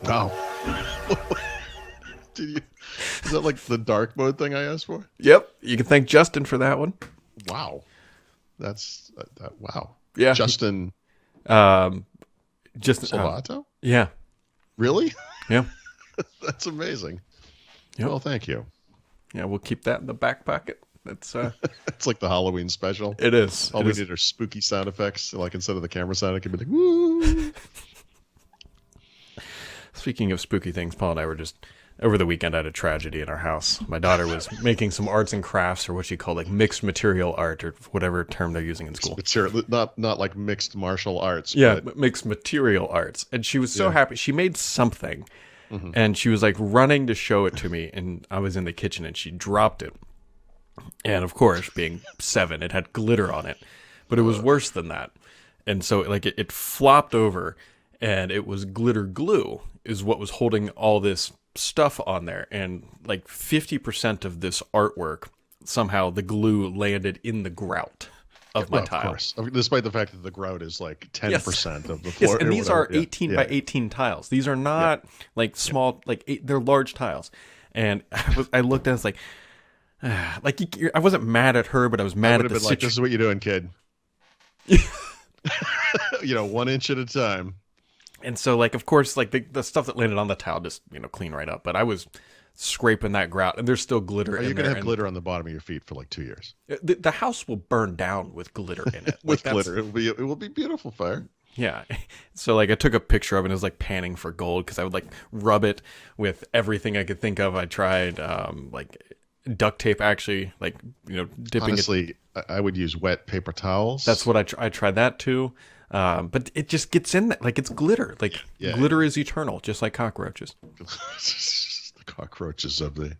Wow. Is that like the dark mode thing I asked for? Yep. You can thank Justin for that one. Wow. That's wow. Yeah. Justin Just Salvato? Yeah. Really? Yeah. That's amazing. Yep. Well, thank you. Yeah, we'll keep that in the back pocket. That's It's like the Halloween special. It is. All we need are spooky sound effects. Like instead of the camera sound, it could be like woo. Speaking of spooky things, Paul and I were just over the weekend. I had a tragedy in our house. My daughter was making some arts and crafts, or what she called like mixed material art, or whatever term they're using in school. Material, not like mixed martial arts. Yeah, but mixed material arts. And she was so happy. She made something, and she was like running to show it to me, and I was in the kitchen, and she dropped it. And of course, being 7, it had glitter on it, but it was worse than that. And so like it flopped over, and it was glitter glue is what was holding all this stuff on there. And like 50% of this artwork, somehow the glue landed in the grout of my tile. Of course. Despite the fact that the grout is like 10% of the floor. Yes, and these are 18 by 18 tiles. These are not like small, they're large tiles. And I looked at it, I was like, I wasn't mad at her, but I was mad at the situation. Like, this is what you're doing, kid. 1 inch at a time. And so, like, of course, like the stuff that landed on the tile just, clean right up. But I was scraping that grout, and there's still glitter in there. You're going to have glitter on the bottom of your feet for like 2 years. The house will burn down with glitter in it. With glitter. It will be beautiful fire. Yeah. So, like, I took a picture of it, and it was, like, panning for gold, because I would, like, rub it with everything I could think of. I tried, duct tape, actually, like, dipping Honestly, I would use wet paper towels. That's what I tried that, too. But it just gets in there. Like, it's glitter. Like, glitter is eternal, just like cockroaches. The cockroaches of the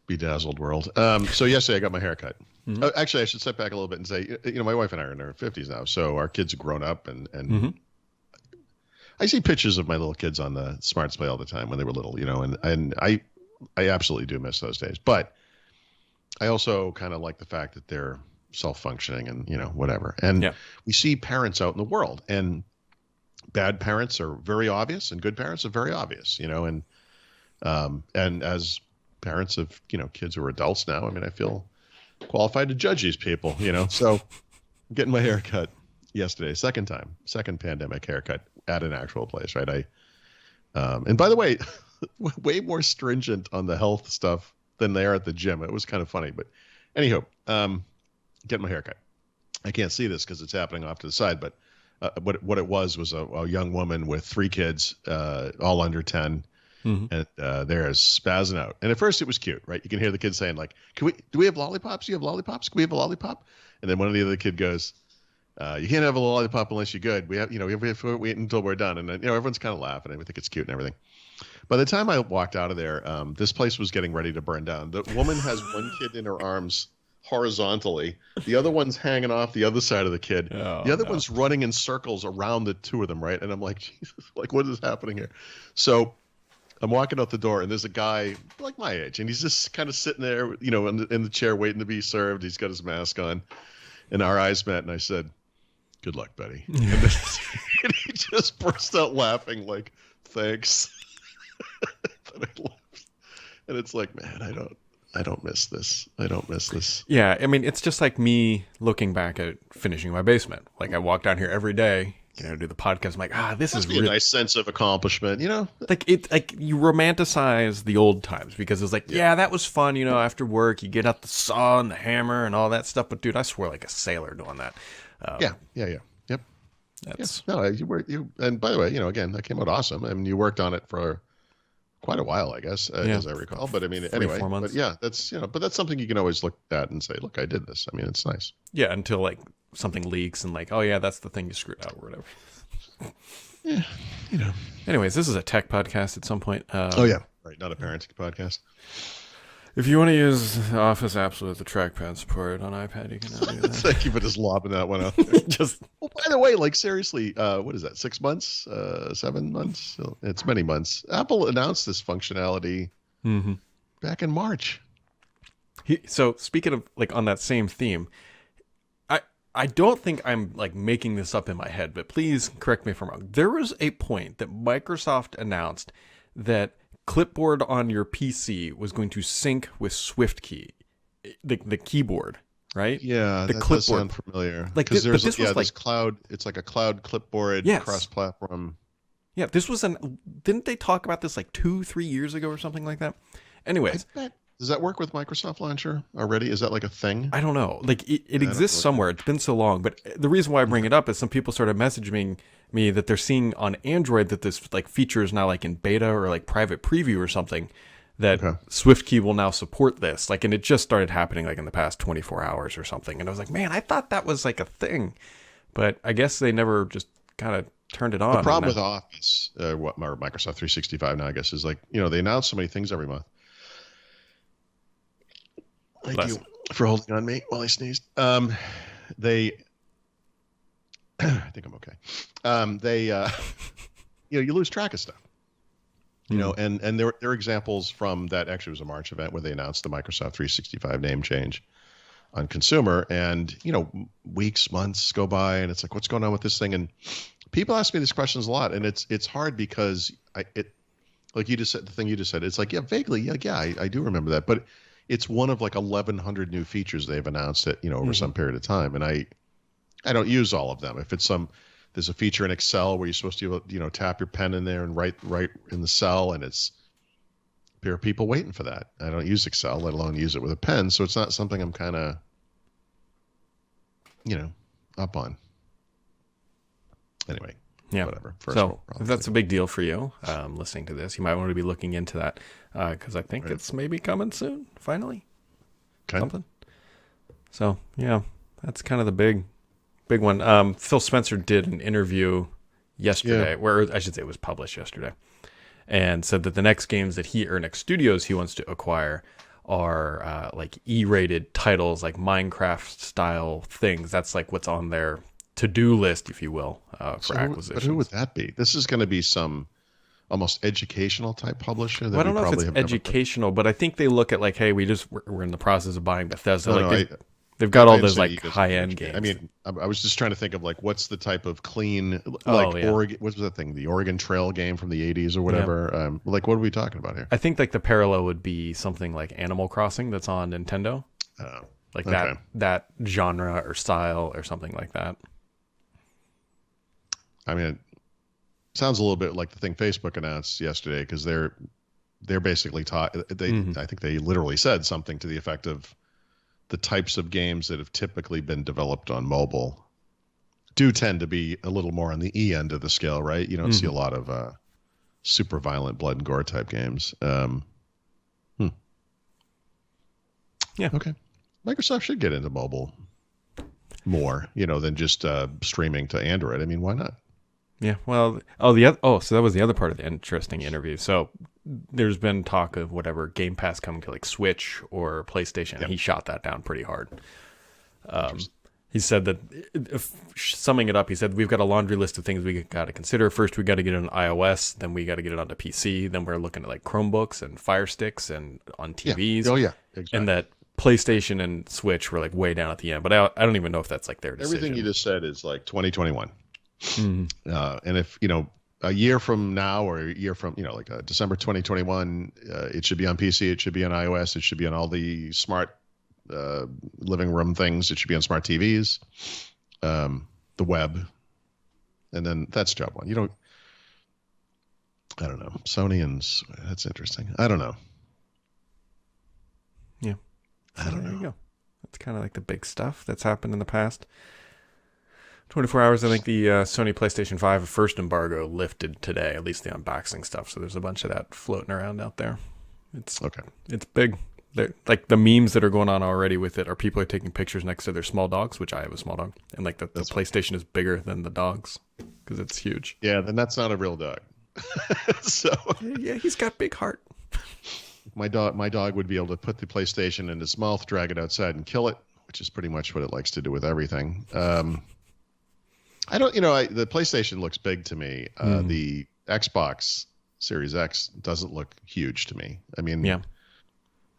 bedazzled world. So yesterday I got my hair cut. Mm-hmm. Actually, I should step back a little bit and say, my wife and I are in our 50s now, so our kids have grown up, and I see pictures of my little kids on the Smart Display all the time when they were little, and I absolutely do miss those days. But I also kind of like the fact that they're self-functioning and, whatever. And we see parents out in the world, and bad parents are very obvious and good parents are very obvious, and as parents of, kids who are adults now, I mean, I feel qualified to judge these people, so I'm getting my hair cut yesterday, second pandemic haircut at an actual place. Right. And by the way, way more stringent on the health stuff than they are at the gym. It was kind of funny, but anyhow, getting my hair cut. I can't see this because it's happening off to the side, but what it was a young woman with 3 kids, all under 10, and they're spazzing out. And at first it was cute, right? You can hear the kids saying like, do we have lollipops? Do you have lollipops? Can we have a lollipop? And then one of the other kid goes, you can't have a lollipop unless you're good. We have to wait until we're done. And then, everyone's kind of laughing. And we think it's cute and everything. By the time I walked out of there, this place was getting ready to burn down. The woman has one kid in her arms horizontally. The other one's hanging off the other side of the kid. The other one's running in circles around the two of them, right? And I'm like, Jesus, like, what is happening here? So I'm walking out the door, and there's a guy like my age, and he's just kind of sitting there, in the chair waiting to be served. He's got his mask on, and our eyes met, and I said, "Good luck, Betty." And he just burst out laughing, like, "Thanks." And I left. And it's like, man, I don't miss this. I don't miss this. Yeah, I mean, it's just like me looking back at finishing my basement. Like, I walk down here every day, do the podcast. I'm like, this is really a nice sense of accomplishment, Like, you romanticize the old times because it's like, that was fun, after work, you get out the saw and the hammer and all that stuff. But dude, I swear like a sailor doing that. Yep. No, you and by the way, again, that came out awesome. I mean, you worked on it for quite a while, I guess, as I recall. But I mean, 4 months. But yeah, that's but that's something you can always look at and say, look, I did this. I mean, it's nice. Yeah, until like something leaks and like, oh yeah, that's the thing you screwed out or whatever. Yeah, Anyways, this is a tech podcast at some point. Oh yeah, right, not a parenting podcast. If you want to use Office apps with the trackpad support on iPad, you can do that. Thank you for just lobbing that one out there. Well, by the way, like seriously, what is that? 6 months? 7 months? It's many months. Apple announced this functionality back in March. So speaking of like on that same theme, I don't think I'm like making this up in my head, but please correct me if I'm wrong. There was a point that Microsoft announced that clipboard on your PC was going to sync with SwiftKey, the keyboard, right? Yeah, The that does clipboard. sound familiar. Like Because this there's was this cloud. It's like a cloud clipboard Yes. cross-platform. Yeah, this was didn't they talk about this like 2-3 years ago or something like that? Anyway, Does that work with Microsoft Launcher already? Is that like a thing? I don't know. Like it exists somewhere. It's been so long, but the reason why I bring it up is some people started messaging me that they're seeing on Android that this like feature is now like in beta or like private preview or something, that SwiftKey will now support this. Like, and it just started happening like in the past 24 hours or something. And I was like, man, I thought that was like a thing, but I guess they never just kind of turned it on. The problem with Office, or Microsoft 365 now, I guess, is like, they announce so many things every month. Thank you for holding on me while I sneezed. They, I think I'm okay. You lose track of stuff. And there are examples from that. Actually, it was a March event where they announced the Microsoft 365 name change on consumer, and weeks, months go by, and it's like, what's going on with this thing? And people ask me these questions a lot, and it's hard because like you just said, the thing you just said, it's like, yeah, vaguely, yeah, I do remember that, but it's one of like 1,100 new features they've announced that over some period of time, and I don't use all of them. If it's there's a feature in Excel where you're supposed to tap your pen in there and write in the cell, and there are people waiting for that. I don't use Excel, let alone use it with a pen, so it's not something I'm kind of up on. Anyway, yeah, whatever. So if that's a big deal for you, listening to this, you might want to be looking into that, because I think it's maybe coming soon, finally. Okay. Something. So yeah, that's kind of the big one. Phil Spencer did an interview yesterday, where I should say it was published yesterday, and said that the next games that next studios he wants to acquire are like E-rated titles, like Minecraft style things. That's like what's on their to-do list, if you will, for acquisitions. But who would that be? This is going to be some almost educational type publisher. That I don't know if it's educational, but I think they look at like, hey, we're in the process of buying Bethesda. They've got all those like high-end games. I mean, I was just trying to think of like, what's the type of clean, Oregon, what's that thing? The Oregon Trail game from the 80s or whatever. Yeah. Like, what are we talking about here? I think like the parallel would be something like Animal Crossing that's on Nintendo. Like that genre or style or something like that. I mean, it sounds a little bit like the thing Facebook announced yesterday, because they're basically I think they literally said something to the effect of the types of games that have typically been developed on mobile do tend to be a little more on the E end of the scale, right? You don't see a lot of super violent blood and gore type games. Yeah. Okay. Microsoft should get into mobile more, than just streaming to Android. I mean, why not? Yeah, well, so that was the other part of the interesting interview. So there's been talk of whatever Game Pass coming to like Switch or PlayStation. Yep. He shot that down pretty hard. He said that, summing it up, he said, we've got a laundry list of things we got to consider. First, we got to get it on iOS. Then we got to get it onto PC. Then we're looking at like Chromebooks and Fire Sticks and on TVs. Yeah. Oh, yeah. Exactly. And that PlayStation and Switch were like way down at the end. But I don't even know if that's like their decision. Everything you just said is like 2021. Mm-hmm. And if, a year from now or a year from, like December 2021, it should be on PC, it should be on iOS, it should be on all the smart living room things, it should be on smart TVs, the web, and then that's job one. I don't know. Sony and that's interesting. I don't know. Yeah. I don't know. There you go. That's kind of like the big stuff that's happened in the past 24 hours. I think the Sony PlayStation 5 first embargo lifted today, at least the unboxing stuff. So there's a bunch of that floating around out there. It's big. Like the memes that are going on already with it are people are taking pictures next to their small dogs, which I have a small dog. And like the PlayStation is bigger than the dogs because it's huge. Yeah, then that's not a real dog. So yeah, he's got big heart. My dog would be able to put the PlayStation in his mouth, drag it outside and kill it, which is pretty much what it likes to do with everything. I don't, the PlayStation looks big to me. The Xbox Series X doesn't look huge to me. I mean,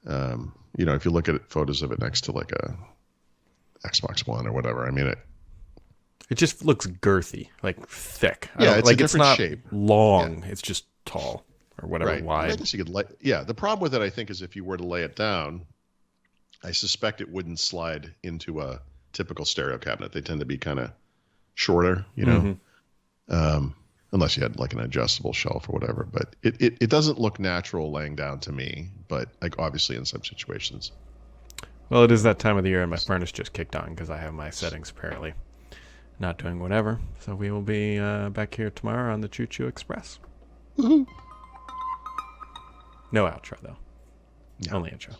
if you look at photos of it next to like Xbox One or whatever. I mean, it just looks girthy, like thick. Yeah, it's like a it's different not shape. long. It's just tall or whatever, Right. wide. I guess you could yeah. The problem with it, I think, is if you were to lay it down, I suspect it wouldn't slide into a typical stereo cabinet. They tend to be kind of shorter, you know, unless you had like an adjustable shelf or whatever. But it doesn't look natural laying down to me, but like obviously in some situations. Well, it is that time of the year, and my furnace just kicked on because I have my settings apparently not doing whatever. So we will be back here tomorrow on the Choo Choo Express. Woohoo! No outro, though. Yeah. Only intro.